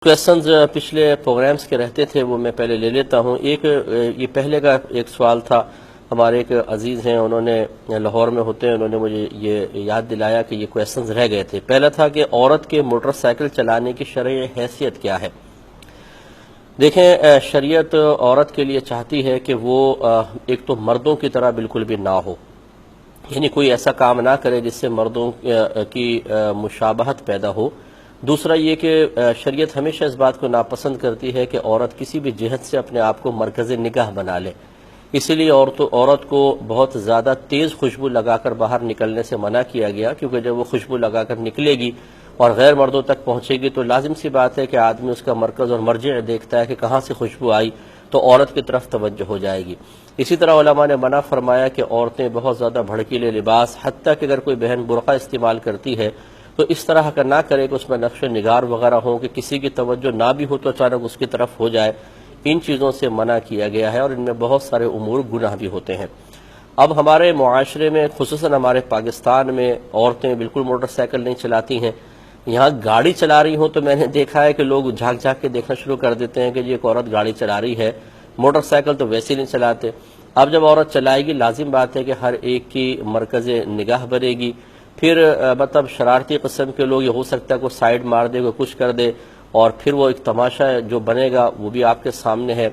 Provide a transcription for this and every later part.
Questions پچھلے programmes کے رہتے تھے وہ میں پہلے لے لیتا ہوں۔ یہ پہلے کا ایک سوال تھا، ہمارے ایک عزیز ہیں، انہوں نے لاہور میں ہوتے ہیں، انہوں نے مجھے یہ یاد دلایا کہ یہ کویسچنز رہ گئے تھے۔ پہلا تھا کہ عورت کے موٹر سائیکل چلانے کی شرعی حیثیت کیا ہے؟ دیکھیں، شریعت عورت کے لیے چاہتی ہے کہ وہ ایک تو مردوں کی طرح بالکل بھی نہ ہو، یعنی کوئی ایسا کام نہ کرے جس سے مردوں کی مشابہت پیدا ہو۔ دوسرا یہ کہ شریعت ہمیشہ اس بات کو ناپسند کرتی ہے کہ عورت کسی بھی جہت سے اپنے آپ کو مرکز نگاہ بنا لے، اسی لیے عورت کو بہت زیادہ تیز خوشبو لگا کر باہر نکلنے سے منع کیا گیا، کیونکہ جب وہ خوشبو لگا کر نکلے گی اور غیر مردوں تک پہنچے گی تو لازم سی بات ہے کہ آدمی اس کا مرکز اور مرجع دیکھتا ہے کہ کہاں سے خوشبو آئی تو عورت کی طرف توجہ ہو جائے گی۔ اسی طرح علماء نے منع فرمایا کہ عورتیں بہت زیادہ بھڑکیلے لباس، حتیٰ کہ اگر کوئی بہن برقع استعمال کرتی ہے تو اس طرح کا نہ کرے کہ اس میں نقش و نگار وغیرہ ہوں کہ کسی کی توجہ نہ بھی ہو تو اچانک اس کی طرف ہو جائے۔ ان چیزوں سے منع کیا گیا ہے اور ان میں بہت سارے امور گناہ بھی ہوتے ہیں۔ اب ہمارے معاشرے میں، خصوصاً ہمارے پاکستان میں، عورتیں بالکل موٹر سائیکل نہیں چلاتی ہیں۔ یہاں گاڑی چلا رہی ہوں تو میں نے دیکھا ہے کہ لوگ جھانک جھانک کے دیکھنا شروع کر دیتے ہیں کہ یہ ایک عورت گاڑی چلا رہی ہے، موٹر سائیکل تو ویسے نہیں چلاتے۔ اب جب عورت چلائے گی لازم بات ہے کہ ہر ایک کی مرکز نگاہ بنے گی، پھر مطلب شرارتی قسم کے لوگ، یہ ہو سکتا ہے کوئی سائیڈ مار دے، کوئی کچھ کر دے، اور پھر وہ ایک تماشا جو بنے گا وہ بھی آپ کے سامنے ہے۔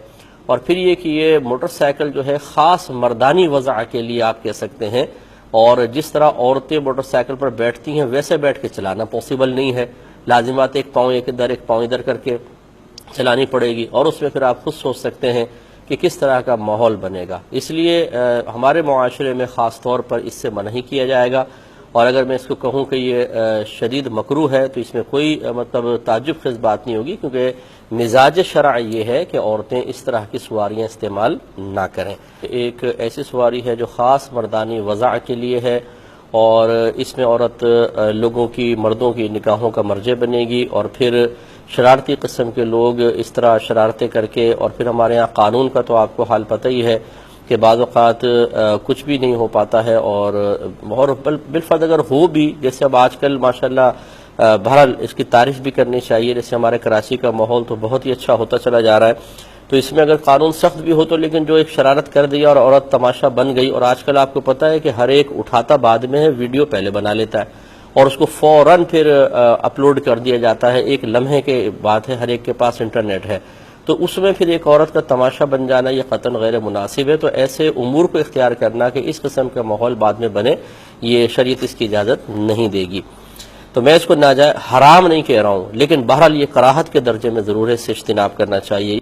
اور پھر یہ کہ یہ موٹر سائیکل جو ہے خاص مردانی وضع کے لیے آپ کہہ سکتے ہیں، اور جس طرح عورتیں موٹر سائیکل پر بیٹھتی ہیں ویسے بیٹھ کے چلانا پاسبل نہیں ہے، لازمات ایک پاؤں ایک پاؤں ادھر کر کے چلانی پڑے گی، اور اس میں پھر آپ خود سوچ سکتے ہیں کہ کس طرح کا ماحول بنے گا۔ اس لیے ہمارے معاشرے میں خاص طور پر اس سے منع کیا جائے گا، اور اگر میں اس کو کہوں کہ یہ شدید مکروہ ہے تو اس میں کوئی مطلب تعجب خیز بات نہیں ہوگی، کیونکہ مزاج شرع یہ ہے کہ عورتیں اس طرح کی سواریاں استعمال نہ کریں۔ ایک ایسی سواری ہے جو خاص مردانی وضع کے لیے ہے، اور اس میں عورت لوگوں کی، مردوں کی نگاہوں کا مرجع بنے گی، اور پھر شرارتی قسم کے لوگ اس طرح شرارتیں کر کے، اور پھر ہمارے ہاں قانون کا تو آپ کو حال پتہ ہی ہے کہ بعض اوقات کچھ بھی نہیں ہو پاتا ہے، اور بالفرض اگر ہو بھی، جیسے اب آج کل ماشاءاللہ بہرحال اس کی تعریف بھی کرنی چاہیے، جیسے ہمارے کراچی کا ماحول تو بہت ہی اچھا ہوتا چلا جا رہا ہے، تو اس میں اگر قانون سخت بھی ہو تو لیکن جو ایک شرارت کر دیا اور عورت تماشا بن گئی، اور آج کل آپ کو پتہ ہے کہ ہر ایک اٹھاتا بعد میں ہے، ویڈیو پہلے بنا لیتا ہے اور اس کو فوراً پھر اپلوڈ کر دیا جاتا ہے، ایک لمحے کے بات ہے، ہر ایک کے پاس انٹرنیٹ ہے، تو اس میں پھر ایک عورت کا تماشا بن جانا یہ قطعاً غیر مناسب ہے۔ تو ایسے امور کو اختیار کرنا کہ اس قسم کا ماحول بعد میں بنے، یہ شریعت اس کی اجازت نہیں دے گی۔ تو میں اس کو ناجائز حرام نہیں کہہ رہا ہوں، لیکن بہرحال یہ کراہت کے درجے میں ضرور ہے، اس سے اجتناب کرنا چاہیے۔